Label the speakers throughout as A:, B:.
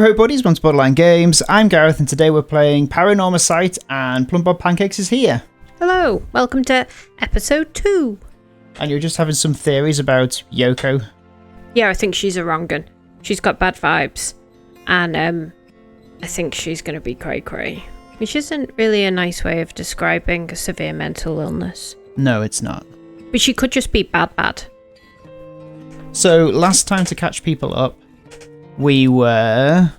A: Ho buddies, once Borderline Games. I'm Gareth, and today we're playing Paranormasight, and Plum Bob Pancakes is here.
B: Hello, welcome to episode 2.
A: And you're just having some theories about Yoko.
B: Yeah, I think she's a wrong-un. She's got bad vibes, and I think she's going to be cray-cray. Which isn't really a nice way of describing a severe mental illness.
A: No, it's not.
B: But she could just be bad.
A: So, last time to catch people up, we were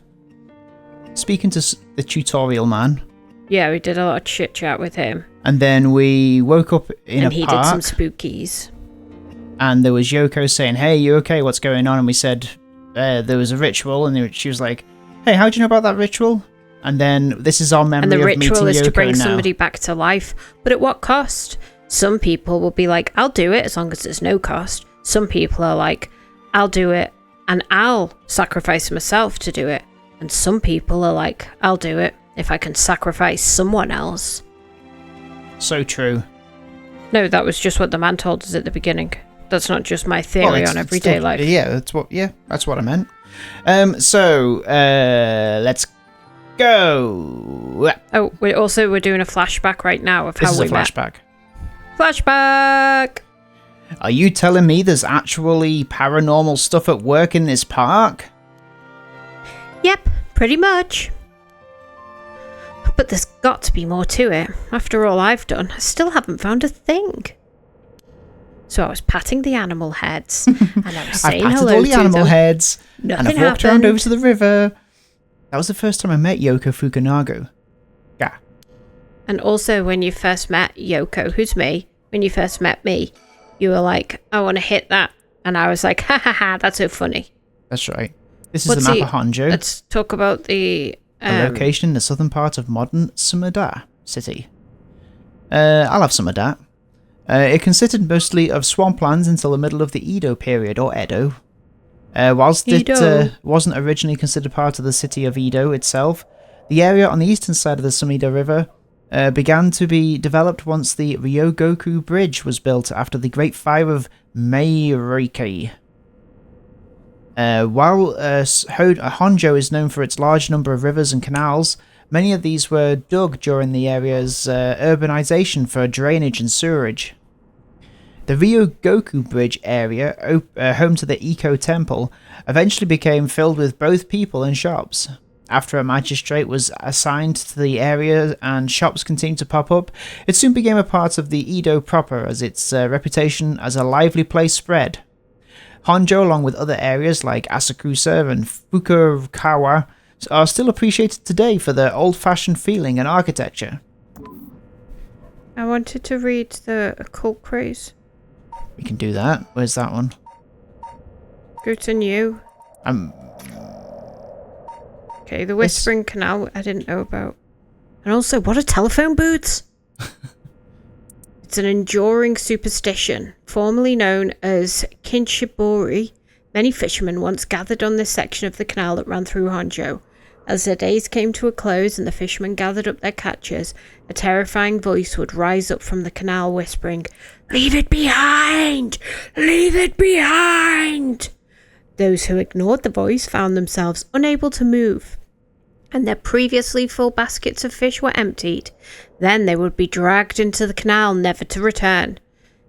A: speaking to the tutorial man.
B: Yeah, we did a lot of chit-chat with him.
A: And then we woke up in a park.
B: And he did some spookies.
A: And there was Yoko saying, hey, you okay? What's going on? And we said there was a ritual. And she was like, hey, how do you know about that ritual? And then this is our memory of meeting Yoko now.
B: And the ritual is to bring somebody back to life. But at what cost? Some people will be like, I'll do it as long as there's no cost. Some people are like, I'll do it and I'll sacrifice myself to do it. And some people are like, I'll do it if I can sacrifice someone else.
A: So true.
B: No, that was just what the man told us at the beginning. That's not just my theory on everyday life.
A: Yeah, that's what I meant. So let's go.
B: Oh, we're doing a flashback right now of how we met.
A: This is a flashback.
B: Flashback!
A: Are you telling me there's actually paranormal stuff at work in this park?
B: Yep, pretty much. But there's got to be more to it. After all I've done, I still haven't found a thing. So I was patting the animal heads, and I was saying hello to them.
A: I've patted all the animal heads,
B: Nothing
A: and I've walked around over to the river. That was the first time I met Yoko Fukunaga. Yeah.
B: And also, when you first met Yoko, who's me, when you first met me, you were like, I want to hit that. And I was like, ha ha ha, that's so funny.
A: That's right. This is the map of Honjo.
B: Let's talk about the
A: location in the southern part of modern Sumida City. I'll have some of that. It consisted mostly of swamplands until the middle of the Edo period, or Edo. Whilst it wasn't originally considered part of the city of Edo itself, the area on the eastern side of the Sumida River began to be developed once the Ryogoku Bridge was built after the Great Fire of Meiriki. While Honjo is known for its large number of rivers and canals, many of these were dug during the area's urbanization for drainage and sewerage. The Ryogoku Bridge area, home to the Iko Temple, eventually became filled with both people and shops. After a magistrate was assigned to the area and shops continued to pop up, it soon became a part of the Edo proper as its reputation as a lively place spread. Honjo, along with other areas like Asakusa and Fukuokawa, are still appreciated today for their old-fashioned feeling and architecture.
B: I wanted to read the occult craze.
A: We can do that. Where's that one?
B: Go to new. Okay, the Whispering Canal I didn't know about. And also, what are telephone booths? It's an enduring superstition, formerly known as Kinshibori. Many fishermen once gathered on this section of the canal that ran through Honjo. As their days came to a close and the fishermen gathered up their catches, a terrifying voice would rise up from the canal whispering, "Leave it behind! Leave it behind!" Those who ignored the voice found themselves unable to move, and their previously full baskets of fish were emptied. Then they would be dragged into the canal, never to return.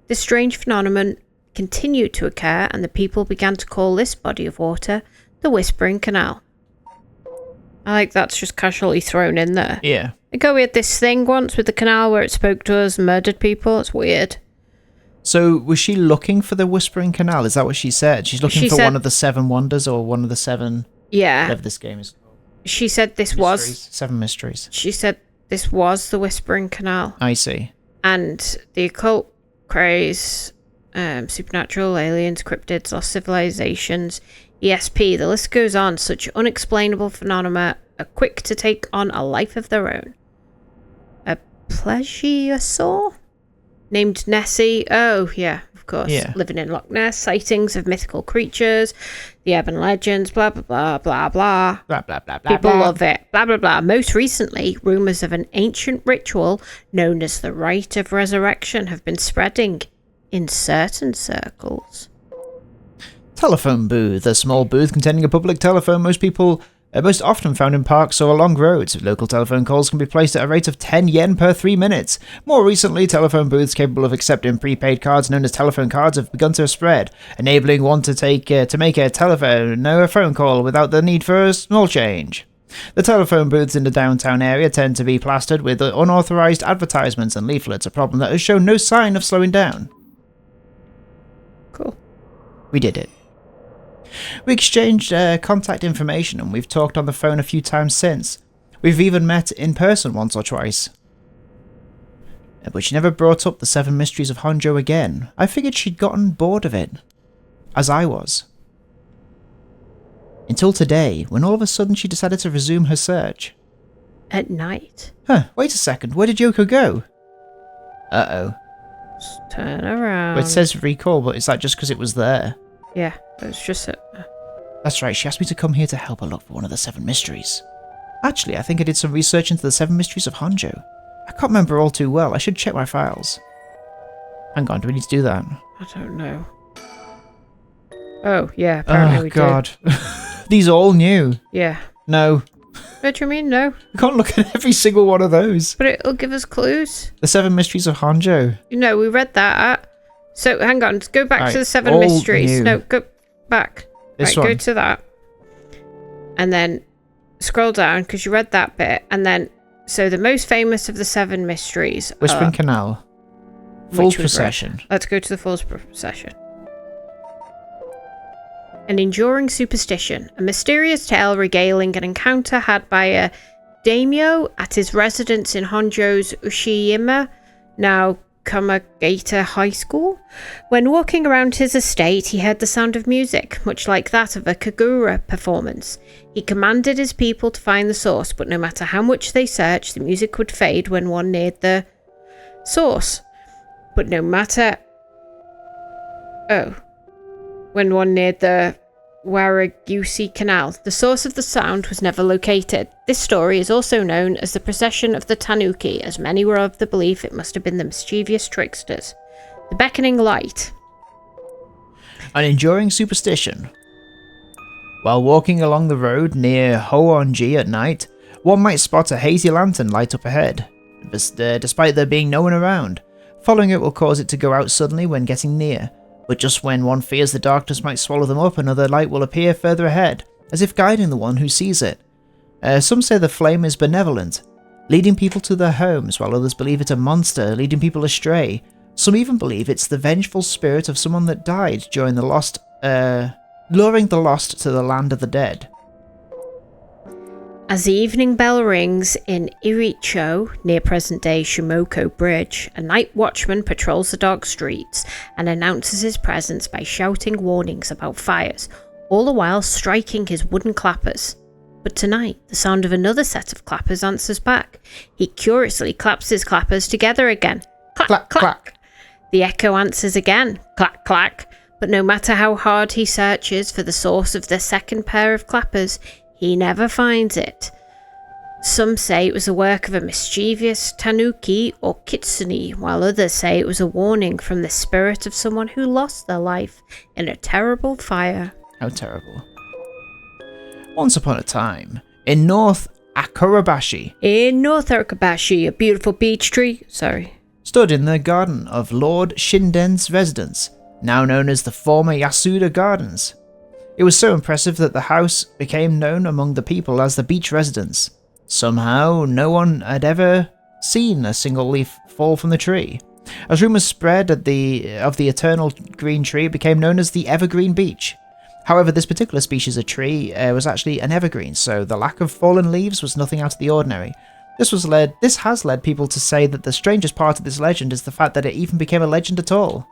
B: This strange phenomenon continued to occur, and the people began to call this body of water the Whispering Canal. I like that's just casually thrown in there.
A: Yeah.
B: Like, oh, we had this thing once with the canal where it spoke to us and murdered people. It's weird.
A: So, was she looking for the Whispering Canal? Is that what she said? She's looking for one of the 7 wonders or one of the 7...
B: Yeah.
A: Whatever this game is called.
B: She said this
A: mysteries.
B: was...
A: 7 mysteries.
B: She said this was the Whispering Canal.
A: I see.
B: And the occult craze, supernatural, aliens, cryptids, lost civilizations, ESP, the list goes on. Such unexplainable phenomena are quick to take on a life of their own. A plesiosaur? Named Nessie. Oh, yeah, of course.
A: Yeah.
B: Living in Loch Ness. Sightings of mythical creatures. The urban legends. Blah, blah, blah, blah, blah.
A: Blah, blah, blah, blah.
B: People love it. Blah, blah, blah. Most recently, rumours of an ancient ritual known as the Rite of Resurrection have been spreading in certain circles.
A: Telephone booth. A small booth containing a public telephone most people Most often found in parks or along roads, local telephone calls can be placed at a rate of 10 yen per 3 minutes. More recently, telephone booths capable of accepting prepaid cards known as telephone cards have begun to spread, enabling one to make a phone call without the need for a small change. The telephone booths in the downtown area tend to be plastered with unauthorized advertisements and leaflets, a problem that has shown no sign of slowing down.
B: Cool.
A: We did it. We exchanged contact information and we've talked on the phone a few times since. We've even met in person once or twice. But she never brought up the 7 mysteries of Honjo again. I figured she'd gotten bored of it. As I was. Until today, when all of a sudden she decided to resume her search.
B: At night?
A: Wait a second, where did Yoko go? Uh-oh.
B: Just turn around.
A: Well, it says recall, but is that just because it was there?
B: Yeah, it's just a...
A: That's right, she asked me to come here to help her look for one of the 7 mysteries. Actually, I think I did some research into the 7 mysteries of Honjo. I can't remember all too well, I should check my files. Hang on, do we need to do that?
B: I don't know. Oh, yeah, apparently we do.
A: Oh, God. These are all new.
B: Yeah.
A: No.
B: What do you mean, no?
A: We can't look at every single one of those.
B: But it'll give us clues.
A: The 7 mysteries of Honjo.
B: No, we read that. So, hang on, go back
A: Right,
B: to the 7
A: all
B: mysteries.
A: new.
B: No, go back.
A: This
B: right,
A: one.
B: go to that. And then scroll down, because you read that bit. And then, so the most famous of the 7 mysteries
A: Whispering Canal. Fool's Procession.
B: Let's go to the Fool's Procession. An enduring superstition, a mysterious tale regaling an encounter had by a daimyo at his residence in Honjo's Ushiyama, now Kamagata High School. When walking around his estate, he heard the sound of music, much like that of a kagura performance. He commanded his people to find the source, but no matter how much they searched, the music would fade when one neared the source. When one neared the Waragusi Canal, the source of the sound was never located. This story is also known as the Procession of the Tanuki, as many were of the belief it must have been the mischievous tricksters. The Beckoning Light.
A: An enduring superstition. While walking along the road near Hoonji at night, one might spot a hazy lantern light up ahead, despite there being no one around. Following it will cause it to go out suddenly when getting near. But just when one fears the darkness might swallow them up, another light will appear further ahead, as if guiding the one who sees it. Some say the flame is benevolent, leading people to their homes, while others believe it's a monster, leading people astray. Some even believe it's the vengeful spirit of someone that died during the luring the lost to the land of the dead.
B: As the evening bell rings in Iricho, near present-day Shimoko Bridge, a night watchman patrols the dark streets and announces his presence by shouting warnings about fires, all the while striking his wooden clappers. But tonight, the sound of another set of clappers answers back. He curiously claps his clappers together again. Clack, clack, clack. The echo answers again. Clack, clack. But no matter how hard he searches for the source of the second pair of clappers, he never finds it. Some say it was the work of a mischievous tanuki or kitsune, while others say it was a warning from the spirit of someone who lost their life in a terrible fire.
A: How terrible. Once upon a time, in North Akurabashi,
B: a beautiful beech tree,
A: stood in the garden of Lord Shinden's residence, now known as the former Yasuda Gardens. It was so impressive that the house became known among the people as the beach residence. Somehow, no one had ever seen a single leaf fall from the tree. As rumours spread of the eternal green tree, it became known as the evergreen beech. However, this particular species of tree was actually an evergreen, so the lack of fallen leaves was nothing out of the ordinary. This has led people to say that the strangest part of this legend is the fact that it even became a legend at all.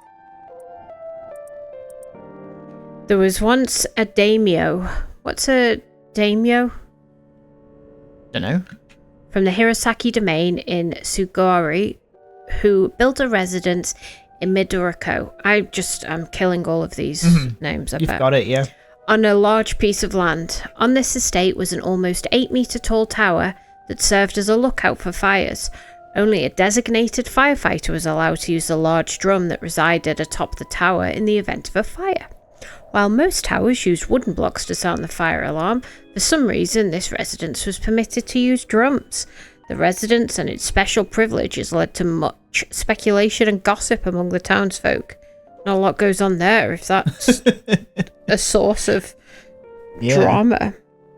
B: There was once a daimyo. What's a daimyo?
A: Dunno.
B: From the Hirosaki domain in Sugawari, who built a residence in Midoriko. I'm killing all of these names, I bet.
A: You've got it, yeah.
B: On a large piece of land. On this estate was an almost 8-meter tall tower that served as a lookout for fires. Only a designated firefighter was allowed to use the large drum that resided atop the tower in the event of a fire. While most towers use wooden blocks to sound the fire alarm, for some reason this residence was permitted to use drums. The residence and its special privileges led to much speculation and gossip among the townsfolk. Not a lot goes on there if that's a source of drama.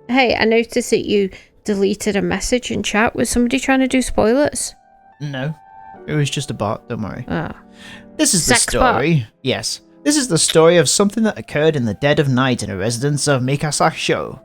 B: Hey, I noticed that you deleted a message in chat. Was somebody trying to do spoilers?
A: No. It was just a bot, don't worry.
B: Ah.
A: This is the story. Bot. Yes. This is the story of something that occurred in the dead of night in a residence of Mikasasho.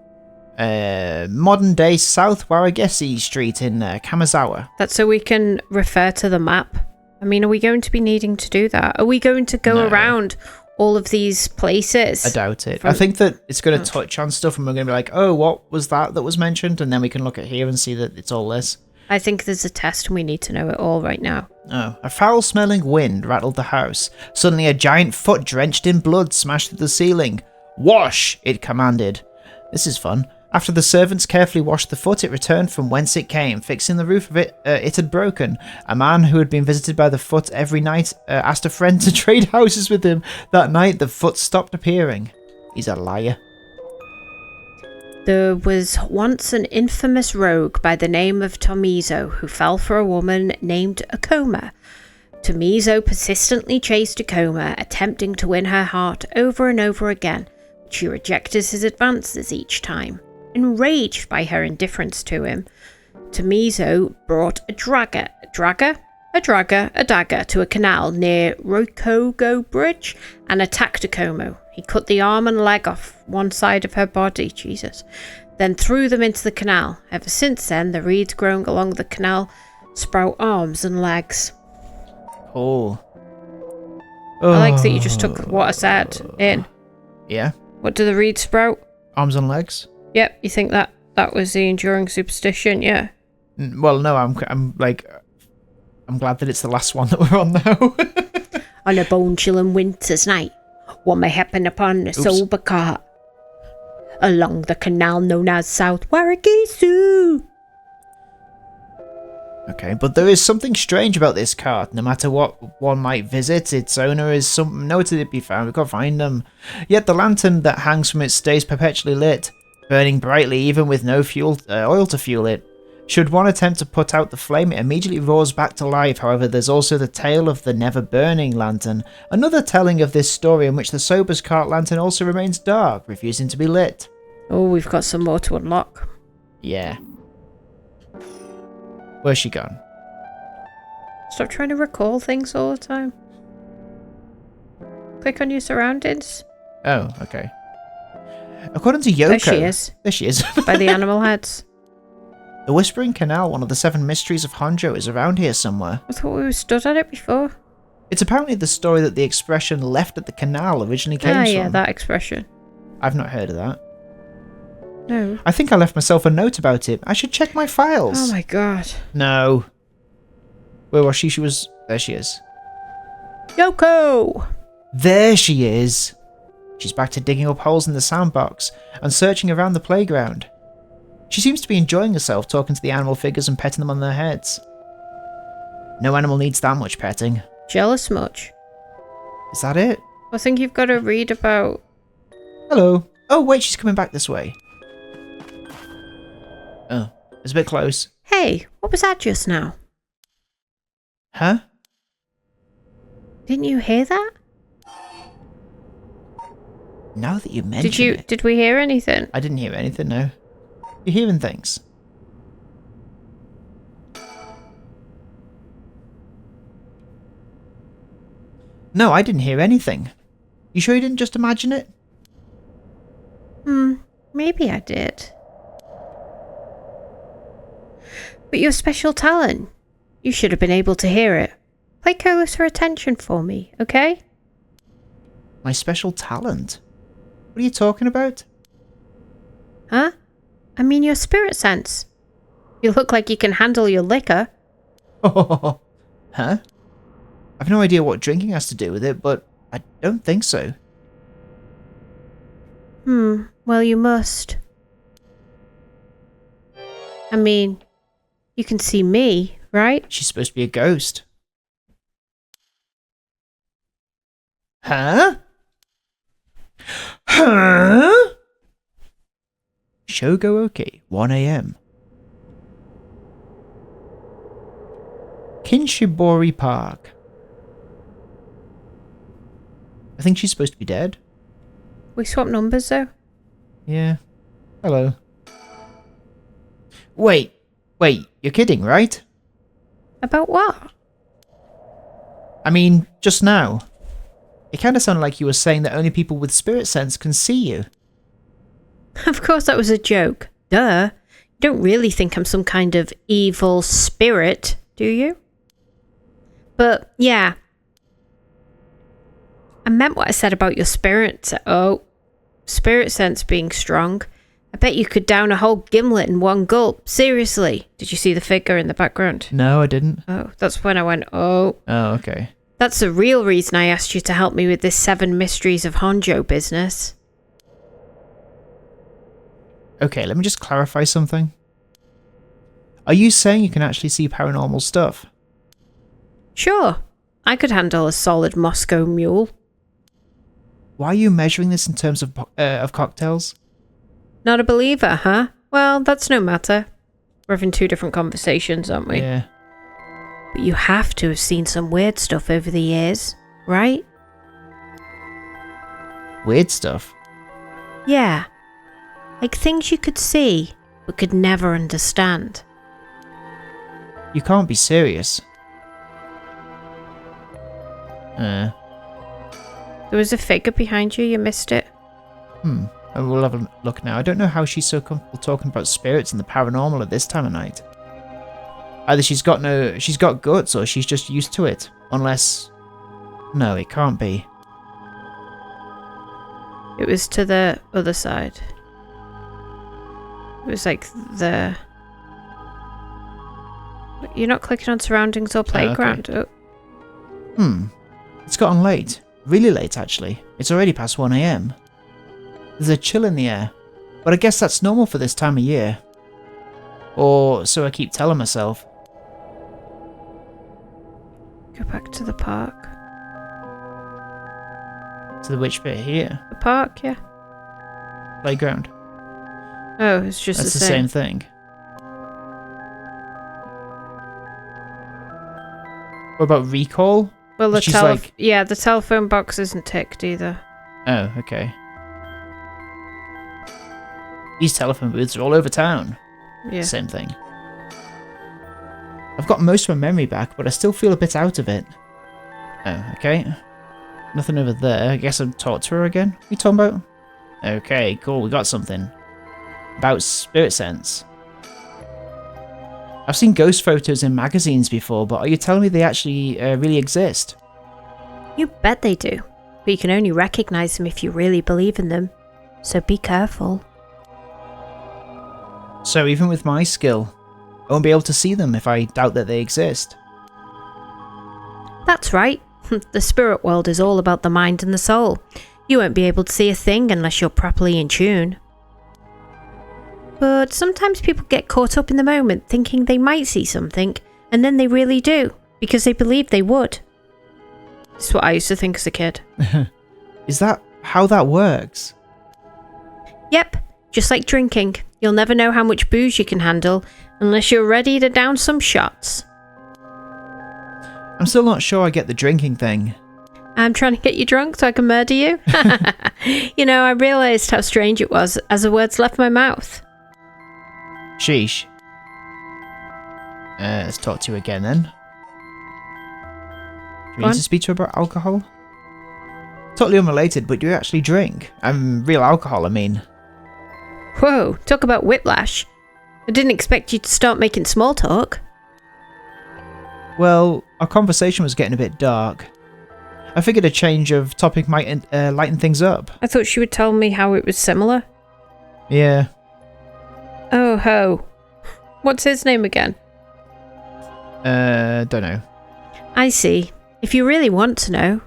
A: Modern day South Waragesi Street in Kamizawa.
B: That's so we can refer to the map. I mean, are we going to be needing to do that? Are we going to go around all of these places?
A: I doubt it. I think that it's going to touch on stuff and we're going to be like, oh, what was that was mentioned? And then we can look at here and see that it's all this.
B: I think there's a test and we need to know it all right now.
A: Oh, a foul-smelling wind rattled the house. Suddenly a giant foot drenched in blood smashed through the ceiling. Wash, it commanded. This is fun. After the servants carefully washed the foot, it returned from whence it came. Fixing the roof of it, it had broken. A man who had been visited by the foot every night asked a friend to trade houses with him. That night, the foot stopped appearing. He's a liar.
B: There was once an infamous rogue by the name of Tomizo who fell for a woman named Akoma. Tomizo persistently chased Akoma, attempting to win her heart over and over again, but she rejected his advances each time. Enraged by her indifference to him, Tomizo brought a dagger to a canal near Rokogo Bridge and attacked Akoma. He cut the arm and leg off one side of her body, Jesus, then threw them into the canal. Ever since then, the reeds growing along the canal sprout arms and legs.
A: Oh.
B: I like that you just took what I said in.
A: Yeah.
B: What do the reeds sprout?
A: Arms and legs.
B: Yep, you think that was the enduring superstition, yeah?
A: Well, no, I'm glad that it's the last one that we're on now.
B: On a bone-chilling winter's night, what may happen upon a sober cart along the canal known as South Waragisu?
A: Okay, but there is something strange about this cart. No matter what one might visit, its owner is nowhere to be found. We've got to find them. Yet the lantern that hangs from it stays perpetually lit, burning brightly even with no oil to fuel it. Should one attempt to put out the flame, it immediately roars back to life. However, there's also the tale of the never-burning lantern, another telling of this story in which the sober's cart lantern also remains dark, refusing to be lit.
B: Oh, we've got some more to unlock.
A: Yeah. Where's she gone?
B: Stop trying to recall things all the time. Click on your surroundings.
A: Oh, okay. According to Yoko...
B: There she is.
A: There she is.
B: By the animal heads.
A: The Whispering Canal, one of the 7 mysteries of Honjo, is around here somewhere.
B: I thought we were stood at it before.
A: It's apparently the story that the expression left at the canal originally came from.
B: Ah, yeah, that expression.
A: I've not heard of that.
B: No.
A: I think I left myself a note about it. I should check my files.
B: Oh my god.
A: No. Where was she? She was... There she is.
B: Yoko!
A: There she is. She's back to digging up holes in the soundbox and searching around the playground. She seems to be enjoying herself talking to the animal figures and petting them on their heads. No animal needs that much petting.
B: Jealous much?
A: Is that it?
B: I think you've got to read about...
A: Hello. Oh, wait, she's coming back this way. Oh, it's a bit close.
B: Hey, what was that just now?
A: Huh?
B: Didn't you hear that?
A: Now that you mention it...
B: Did we hear anything?
A: I didn't hear anything, no. You're hearing things. No, I didn't hear anything. You sure you didn't just imagine it?
B: Maybe I did. But your special talent. You should have been able to hear it. Pay closer attention for me, okay?
A: My special talent? What are you talking about?
B: Huh? I mean your spirit sense. You look like you can handle your liquor.
A: Huh? I've no idea what drinking has to do with it, but I don't think so.
B: Well, you must. I mean, you can see me, right?
A: She's supposed to be a ghost. Huh? Huh? Shogooki, 1 a.m. Kinshibori Park. I think she's supposed to be dead.
B: We swap numbers though.
A: Yeah. Hello. Wait, you're kidding, right?
B: About what?
A: I mean, just now. It kind of sounded like you were saying that only people with spirit sense can see you.
B: Of course that was a joke. Duh. You don't really think I'm some kind of evil spirit, do you? But, yeah. I meant what I said about your spirit sense being strong. I bet you could down a whole gimlet in one gulp. Seriously. Did you see the figure in the background?
A: No, I didn't.
B: Oh, that's when I went, oh.
A: Oh, okay.
B: That's the real reason I asked you to help me with this 7 Mysteries of Honjo business.
A: Okay, let me just clarify something. Are you saying you can actually see paranormal stuff?
B: Sure. I could handle a solid Moscow mule.
A: Why are you measuring this in terms of cocktails?
B: Not a believer, huh? Well, that's no matter. We're having 2 different conversations, aren't we?
A: Yeah.
B: But you have to have seen some weird stuff over the years, right?
A: Weird stuff?
B: Yeah. Like things you could see, but could never understand.
A: You can't be serious.
B: There was a figure behind you, you missed it.
A: We'll have a look now. I don't know how she's so comfortable talking about spirits and the paranormal at this time of night. Either she's got guts or she's just used to it. Unless... No, it can't be.
B: It was to the other side. It was like the... You're not clicking on surroundings or playground.
A: Okay. It's gotten late. Really late, actually. It's already past 1 a.m. There's a chill in the air. But I guess that's normal for this time of year. Or so I keep telling myself.
B: Go back to the park.
A: To the which bit here?
B: The park, yeah.
A: Playground.
B: Oh, it's just
A: That's
B: the
A: the
B: same.
A: same thing. What about recall?
B: Well, the
A: She's like...
B: yeah, the telephone box isn't ticked either.
A: Oh, okay. These telephone booths are all over town.
B: Yeah.
A: Same thing. I've got most of my memory back, but I still feel a bit out of it. Oh, okay. Nothing over there. I guess I'll talk to her again. What are you talking about? Okay, cool. We got something. About spirit sense. I've seen ghost photos in magazines before, but are you telling me they actually really exist?
B: You bet they do. But you can only recognize them if you really believe in them. So be careful.
A: So even with my skill, I won't be able to see them if I doubt that they exist.
B: That's right. The spirit world is all about the mind and the soul. You won't be able to see a thing unless you're properly in tune. But sometimes people get caught up in the moment thinking they might see something, and then they really do, because they believe they would. That's what I used to think as a kid.
A: Is that how that works?
B: Yep, just like drinking. You'll never know how much booze you can handle unless you're ready to down some shots.
A: I'm still not sure I get the drinking thing.
B: I'm trying to get you drunk so I can murder you? You know, I realised how strange it was as the words left my mouth.
A: Sheesh. Let's talk to you again then. Do you need to speak to her about alcohol? Totally unrelated, but do you actually drink? Real alcohol, I mean.
B: Whoa, talk about whiplash. I didn't expect you to start making small talk.
A: Well, our conversation was getting a bit dark. I figured a change of topic might lighten things up.
B: I thought she would tell me how it was similar.
A: Yeah.
B: Oh ho. What's his name again?
A: Don't know.
B: I see. If you really want to know.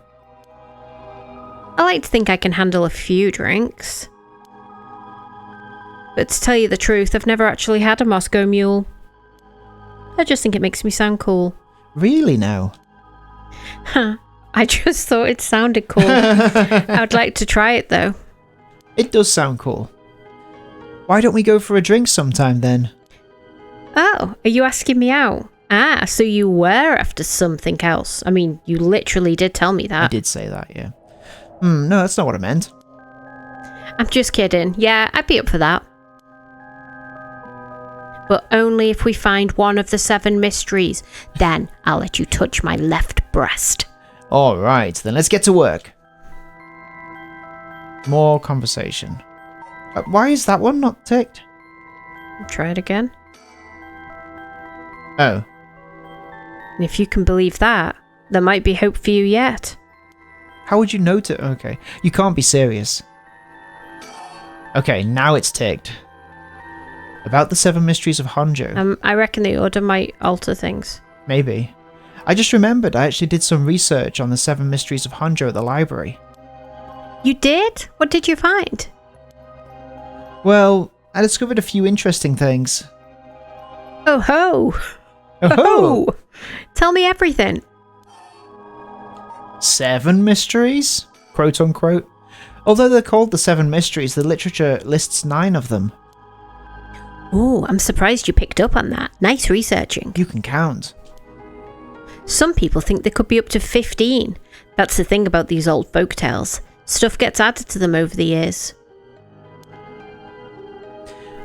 B: I like to think I can handle a few drinks. But to tell you the truth, I've never actually had a Moscow Mule. I just think it makes me sound cool.
A: Really now?
B: Huh. I just thought it sounded cool. I'd like to try it though.
A: It does sound cool. Why don't we go for a drink sometime then?
B: Oh, are you asking me out? Ah, so you were after something else. I mean, you literally did tell me that.
A: I did say that, yeah. No, that's not what I meant.
B: I'm just kidding. Yeah, I'd be up for that. But only if we find one of the 7 mysteries. Then I'll let you touch my left breast.
A: Alright, then let's get to work. More conversation. Why is that one not ticked?
B: Try it again.
A: Oh.
B: And if you can believe that, there might be hope for you yet.
A: How would you note it? Okay. You can't be serious. Okay, now it's ticked. About the 7 mysteries of Honjo.
B: I reckon the order might alter things.
A: Maybe. I just remembered I actually did some research on the 7 mysteries of Honjo at the library.
B: You did? What did you find?
A: Well, I discovered a few interesting things.
B: Oh ho!
A: Oh!
B: Tell me everything.
A: 7 mysteries? Quote unquote. Although they're called the 7 mysteries, the literature lists 9 of them.
B: Oh, I'm surprised you picked up on that. Nice researching.
A: You can count.
B: Some people think there could be up to 15. That's the thing about these old folk tales. Stuff gets added to them over the years.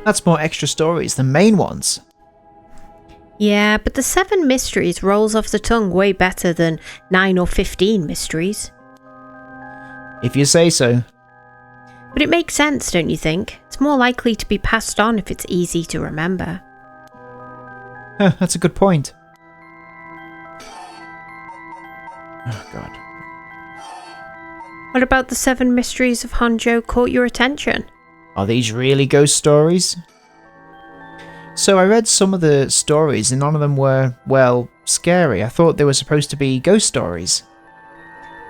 A: That's more extra stories than main ones.
B: Yeah, but the 7 mysteries rolls off the tongue way better than 9 or 15 mysteries.
A: If you say so.
B: But it makes sense, don't you think? It's more likely to be passed on if it's easy to remember.
A: Huh, that's a good point. Oh, God.
B: What about the 7 mysteries of Honjo caught your attention?
A: Are these really ghost stories? So I read some of the stories and none of them were, well, scary. I thought they were supposed to be ghost stories.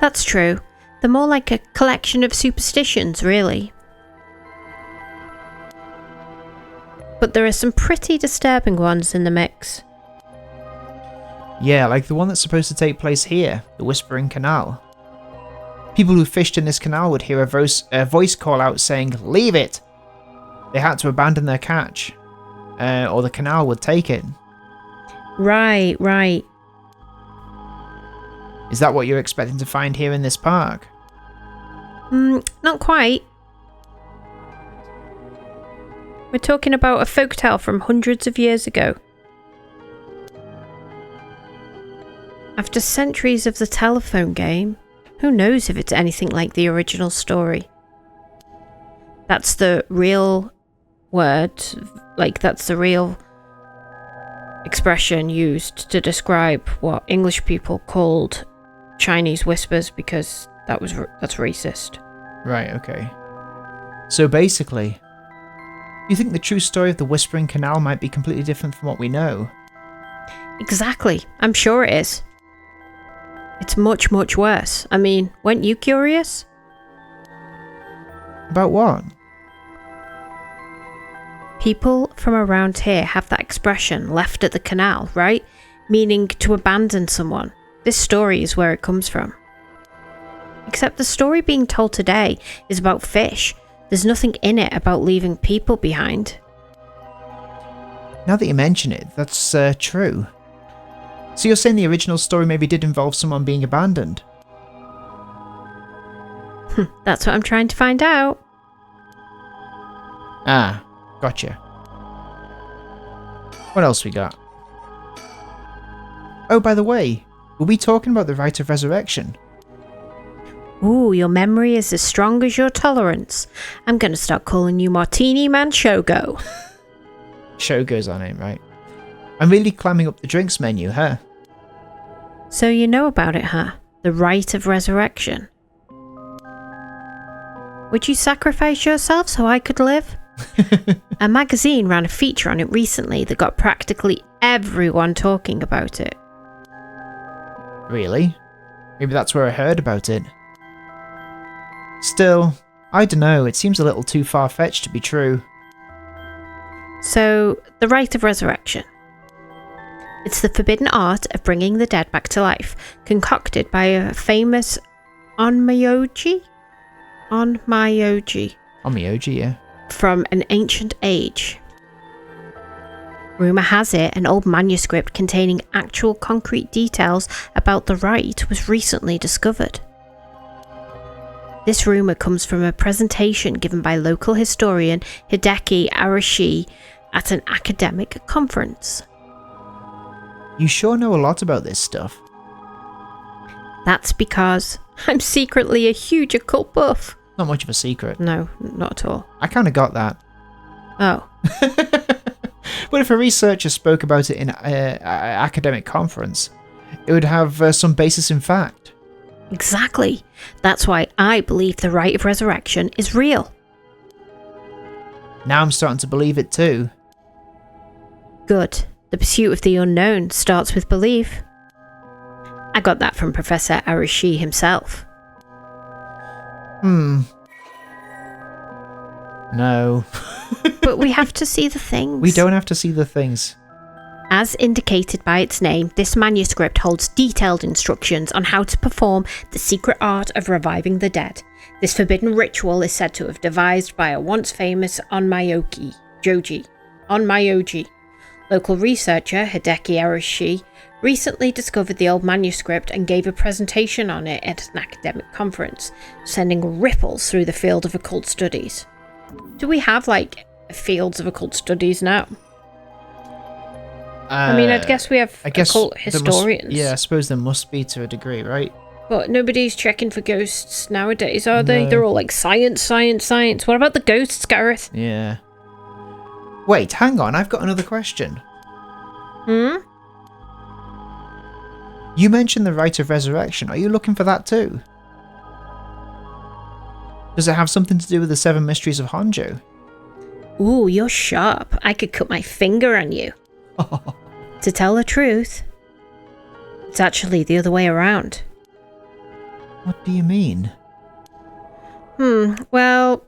B: That's true. They're more like a collection of superstitions, really. But there are some pretty disturbing ones in the mix.
A: Yeah, like the one that's supposed to take place here, the Whispering Canal. People who fished in this canal would hear a voice call out saying, "Leave it!" They had to abandon their catch, or the canal would take it.
B: Right.
A: Is that what you're expecting to find here in this park?
B: Not quite. We're talking about a folktale from hundreds of years ago. After centuries of the telephone game, who knows if it's anything like the original story? That's the real word, that's the real expression used to describe what English people called Chinese whispers, because that's racist.
A: Right, okay. So basically, you think the true story of the Whispering Canal might be completely different from what we know?
B: Exactly. I'm sure it is. It's much, much worse. I mean, weren't you curious?
A: About what?
B: People from around here have that expression, left at the canal, right? Meaning to abandon someone. This story is where it comes from. Except the story being told today is about fish. There's nothing in it about leaving people behind.
A: Now that you mention it, that's true. So you're saying the original story maybe did involve someone being abandoned?
B: That's what I'm trying to find out.
A: Ah, gotcha. What else we got? Oh, by the way, were we talking about the rite of resurrection?
B: Ooh, your memory is as strong as your tolerance. I'm gonna start calling you Martini Man Shogo.
A: Shogo's our name, right? I'm really climbing up the drinks menu, huh?
B: So you know about it, huh? The rite of resurrection. Would you sacrifice yourself so I could live? A magazine ran a feature on it recently that got practically everyone talking about it.
A: Really? Maybe that's where I heard about it. Still, I dunno, it seems a little too far-fetched to be true.
B: So, the rite of resurrection. It's the forbidden art of bringing the dead back to life, concocted by a famous onmyoji
A: Onmyoji, yeah.
B: From an ancient age. Rumour has it an old manuscript containing actual concrete details about the rite was recently discovered. This rumour comes from a presentation given by local historian Hideki Arashi at an academic conference.
A: You sure know a lot about this stuff.
B: That's because I'm secretly a huge occult buff.
A: Not much of a secret.
B: No, not at all.
A: I kind of got that.
B: Oh.
A: But if a researcher spoke about it in an academic conference, it would have some basis in fact.
B: Exactly. That's why I believe the rite of resurrection is real.
A: Now I'm starting to believe it too.
B: Good. The pursuit of the unknown starts with belief. I got that from Professor Arashi himself.
A: No.
B: But we have to see the things.
A: We don't have to see the things.
B: As indicated by its name, this manuscript holds detailed instructions on how to perform the secret art of reviving the dead. This forbidden ritual is said to have devised by a once famous Onmyoji. Local researcher Hideki Arashi recently discovered the old manuscript and gave a presentation on it at an academic conference, sending ripples through the field of occult studies. Do we have, fields of occult studies now? I mean, I guess we have occult historians.
A: I suppose there must be to a degree, right?
B: But nobody's checking for ghosts nowadays, are they?
A: No.
B: They're all like, science, science, science. What about the ghosts, Gareth?
A: Yeah. Wait, hang on, I've got another question. You mentioned the rite of resurrection. Are you looking for that too? Does it have something to do with the 7 mysteries of Honjo?
B: Ooh, you're sharp. I could cut my finger on you. To tell the truth, it's actually the other way around.
A: What do you mean?
B: Well,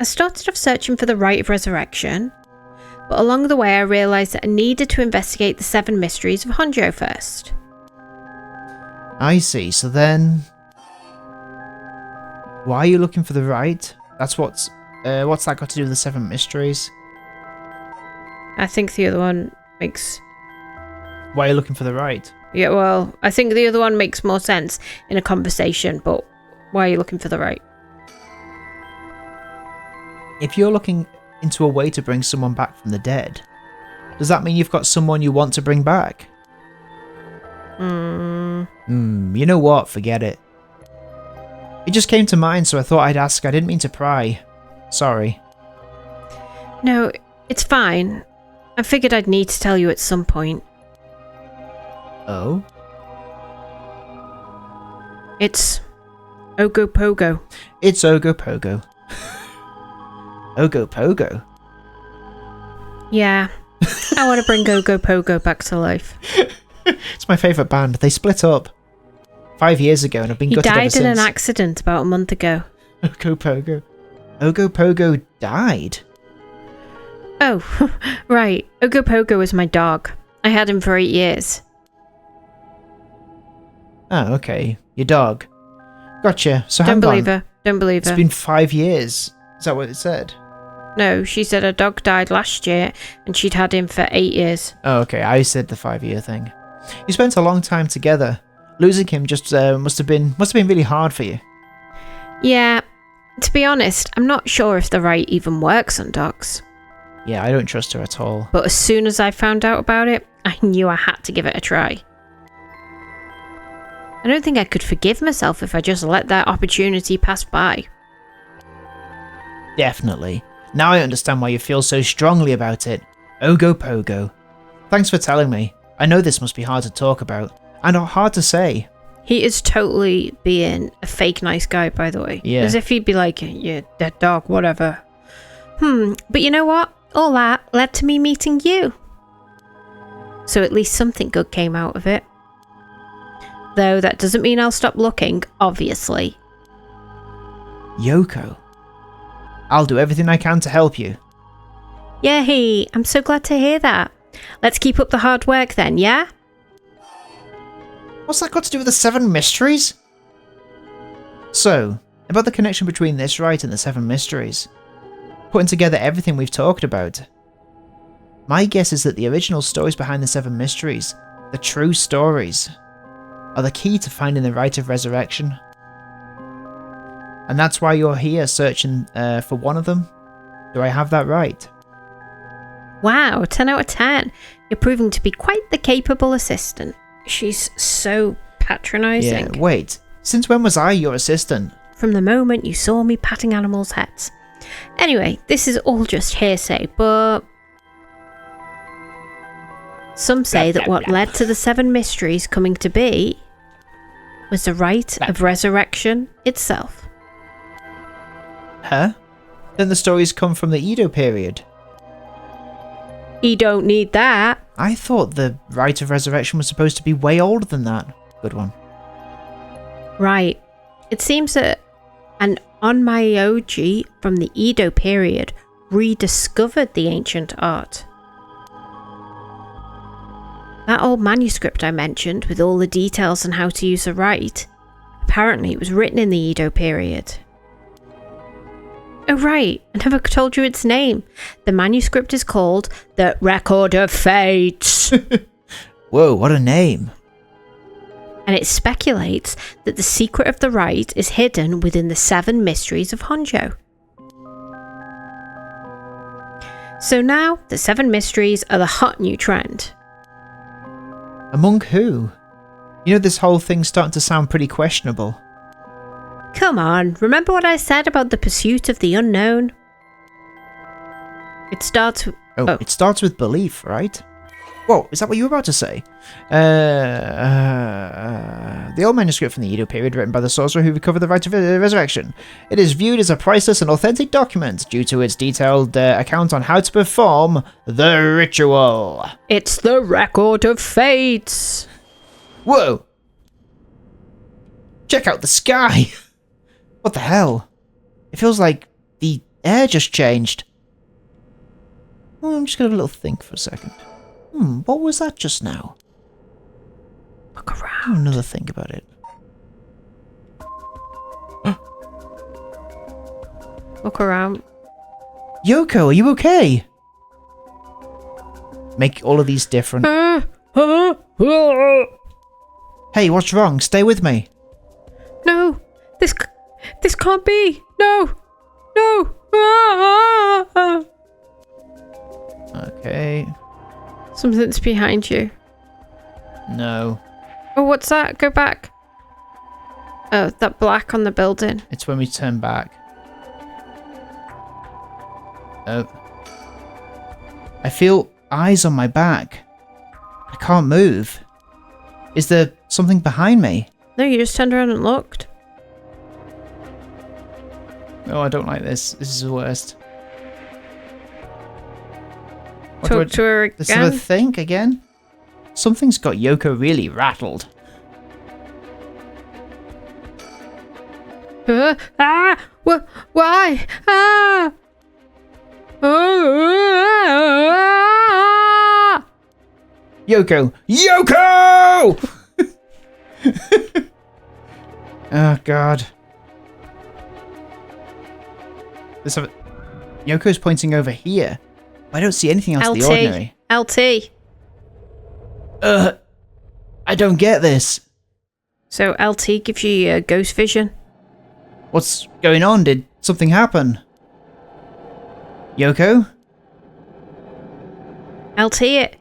B: I started off searching for the rite of resurrection, but along the way I realised that I needed to investigate the 7 mysteries of Honjo first.
A: I see, so then... Why are you looking for the rite? What's that got to do with the 7 mysteries?
B: I think the other one makes...
A: Why are you looking for the rite?
B: Yeah, well, I think the other one makes more sense in a conversation, but why are you looking for the rite?
A: If you're looking into a way to bring someone back from the dead, does that mean you've got someone you want to bring back? You know what? Forget it. It just came to mind, so I thought I'd ask. I didn't mean to pry. Sorry.
B: No, it's fine. I figured I'd need to tell you at some point.
A: Oh?
B: It's Ogopogo.
A: It's Ogopogo. Ogopogo?
B: Yeah. I want to bring Ogopogo back to life.
A: It's my favourite band. They split up 5 years ago and have been gutted ever since.
B: He died in an accident about a month ago.
A: Ogopogo. Ogopogo died?
B: Oh, right. Ogopogo was my dog. I had him for 8 years.
A: Oh, okay. Your dog. Gotcha. So
B: Don't believe her. Don't believe her.
A: It's been 5 years. Is that what it said?
B: No, she said her dog died last year and she'd had him for 8 years.
A: Oh, okay. I said the 5-year thing. You spent a long time together. Losing him just must have been really hard for you.
B: Yeah. To be honest, I'm not sure if the rite even works on dogs.
A: Yeah, I don't trust her at all.
B: But as soon as I found out about it, I knew I had to give it a try. I don't think I could forgive myself if I just let that opportunity pass by.
A: Definitely. Now I understand why you feel so strongly about it. Ogopogo. Thanks for telling me. I know this must be hard to talk about, and hard to say.
B: He is totally being a fake nice guy, by the way.
A: Yeah.
B: As if he'd be like, yeah, dead dog, whatever. But you know what? All that led to me meeting you. So at least something good came out of it. Though that doesn't mean I'll stop looking, obviously.
A: Yoko. I'll do everything I can to help you.
B: Yay, I'm so glad to hear that. Let's keep up the hard work then, yeah?
A: What's that got to do with the 7 mysteries? So, about the connection between this rite and the 7 mysteries, putting together everything we've talked about. My guess is that the original stories behind the 7 mysteries, the true stories, are the key to finding the rite of resurrection. And that's why you're here searching for one of them. Do I have that right?
B: Wow, 10 out of 10. You're proving to be quite the capable assistant. She's so patronising.
A: Yeah, wait. Since when was I your assistant?
B: From the moment you saw me patting animals' heads. Anyway, this is all just hearsay, but some say that what led to the 7 mysteries coming to be was the rite of resurrection itself.
A: Huh? Then the stories come from the Edo period.
B: You don't need that.
A: I thought the rite of resurrection was supposed to be way older than that. Good one.
B: Right. It seems that an onmyoji from the Edo period rediscovered the ancient art. That old manuscript I mentioned with all the details on how to use the rite, apparently it was written in the Edo period. Oh right, I never told you its name. The manuscript is called The Record of Fates.
A: Whoa, what a name.
B: And it speculates that the secret of the rite is hidden within the 7 mysteries of Honjo. So now, the 7 mysteries are the hot new trend.
A: Among who? You know, this whole thing's starting to sound pretty questionable.
B: Come on, remember what I said about the pursuit of the unknown? It starts...
A: It starts with belief, right? Whoa, is that what you were about to say? The old manuscript from the Edo period written by the sorcerer who recovered the rite of resurrection. It is viewed as a priceless and authentic document due to its detailed account on how to perform the ritual.
B: It's the Record of Fates.
A: Whoa! Check out the sky! What the hell? It feels like the air just changed. Oh, I'm just gonna have a little think for a second. What was that just now?
B: Look around.
A: Have another think about it.
B: Look around.
A: Yoko, are you okay? Make all of these different. Hey, what's wrong? Stay with me.
B: No, this can't be. No.
A: Okay.
B: Something's behind you.
A: No.
B: Oh, what's that? Go back. Oh, that black on the building.
A: It's when we turn back. Oh. I feel eyes on my back. I can't move. Is there something behind me?
B: No, you just turned around and looked.
A: Oh, I don't like this. This is the worst.
B: Talk to her
A: Let's have a
B: again.
A: think again. Something's got Yoko really rattled.
B: Why?
A: Yoko! Oh god. Yoko's pointing over here. I don't see anything else of the ordinary.
B: LT.
A: I don't get this.
B: So LT gives you ghost vision.
A: What's going on? Did something happen? Yoko?
B: LT it.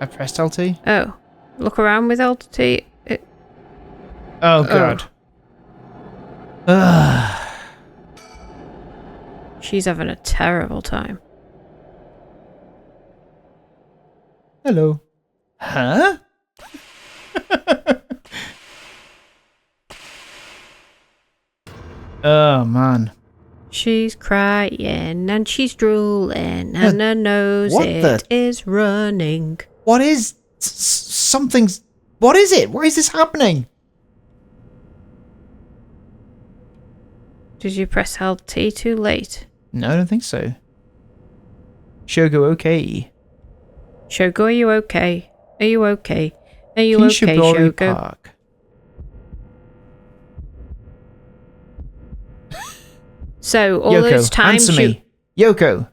A: I pressed LT.
B: Oh. Look around with LT.
A: Oh god. Ugh.
B: She's having a terrible time.
A: Hello. Huh? Oh man.
B: She's crying and she's drooling and her nose is running.
A: What is something's? What is it? Why is this happening?
B: Did you press LT too late?
A: No, I don't think so. Shogo, okay.
B: Shogo, are you okay? Are you okay? Are you okay,
A: Kinshibori
B: Shogo?
A: Park.
B: So all
A: Yoko,
B: those times
A: answer me. Yoko.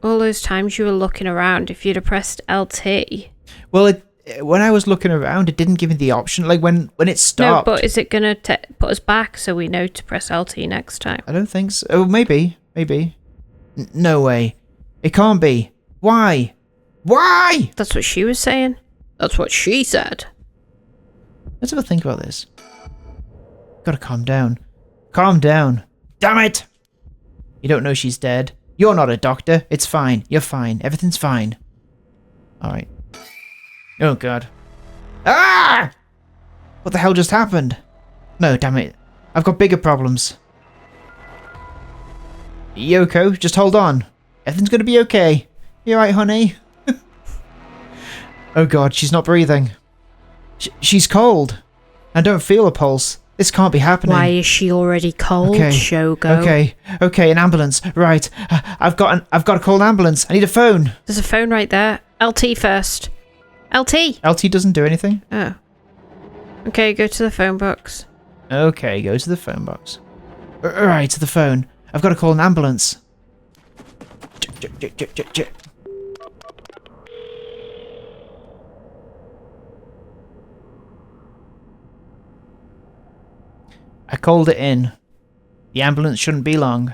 B: all those times you were looking around, if you'd have pressed LT.
A: Well, when I was looking around, it didn't give me the option. Like when it stopped.
B: No, but is it gonna put us back so we know to press LT next time?
A: I don't think so. Oh, maybe. No way. It can't be. Why? Why?
B: That's what she was saying. That's what she said.
A: Let's have a think about this. Gotta calm down. Calm down. Damn it! You don't know she's dead. You're not a doctor. It's fine. You're fine. Everything's fine. Alright. Oh god. Ah! What the hell just happened? No, damn it. I've got bigger problems. Yoko, just hold on. Everything's gonna be okay. You alright, honey? Oh god, she's not breathing. She's cold. I don't feel a pulse. This can't be happening.
B: Why is she already cold,
A: Okay.
B: Shogo?
A: Okay, an ambulance. Right. I've got to call an ambulance. I need a phone.
B: There's a phone right there. LT first. LT!
A: LT doesn't do anything.
B: Oh. Okay, go to the phone box.
A: Okay, go to the phone box. Right, to the phone. I've got to call an ambulance. I called it in. The ambulance shouldn't be long.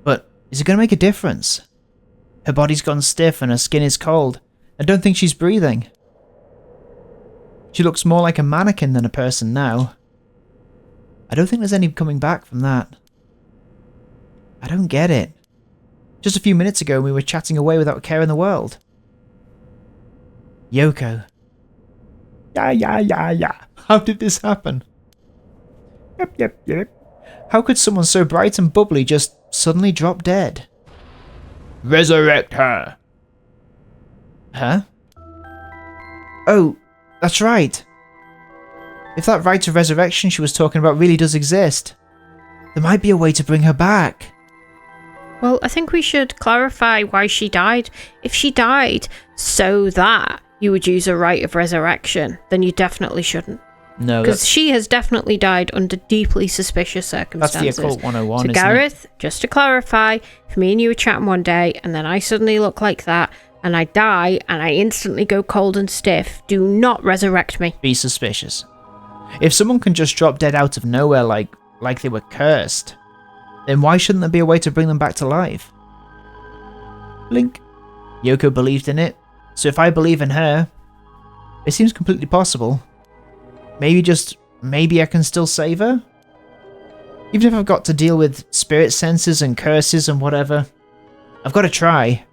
A: But is it going to make a difference? Her body's gone stiff and her skin is cold. I don't think she's breathing. She looks more like a mannequin than a person now. I don't think there's any coming back from that. I don't get it. Just a few minutes ago we were chatting away without a care in the world. Yoko. Yeah. How did this happen? Yep. How could someone so bright and bubbly just suddenly drop dead? Resurrect her. Huh? Oh, that's right. If that rite of resurrection she was talking about really does exist, there might be a way to bring her back.
B: Well, I think we should clarify why she died. If she died so that you would use a rite of resurrection, then you definitely shouldn't.
A: No,
B: because she has definitely died under deeply suspicious circumstances.
A: That's the occult 101,
B: so
A: isn't
B: Gareth,
A: it?
B: just to clarify, if me and you were chatting one day and then I suddenly look like that and I die and I instantly go cold and stiff, do not resurrect me.
A: Be suspicious. If someone can just drop dead out of nowhere like they were cursed, then why shouldn't there be a way to bring them back to life? Blink. Yoko believed in it, so if I believe in her, it seems completely possible. Maybe I can still save her? Even if I've got to deal with spirit senses and curses and whatever, I've got to try.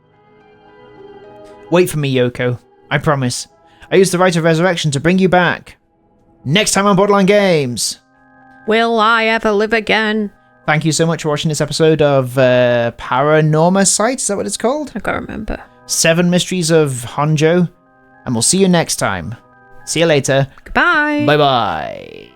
A: Wait for me, Yoko. I promise. I use the rite of resurrection to bring you back. Next time on Borderline Games!
B: Will I ever live again?
A: Thank you so much for watching this episode of Paranormasight, is that what it's called?
B: I can't remember.
A: 7 Mysteries of Honjo, and we'll see you next time. See you later.
B: Goodbye.
A: Bye-bye.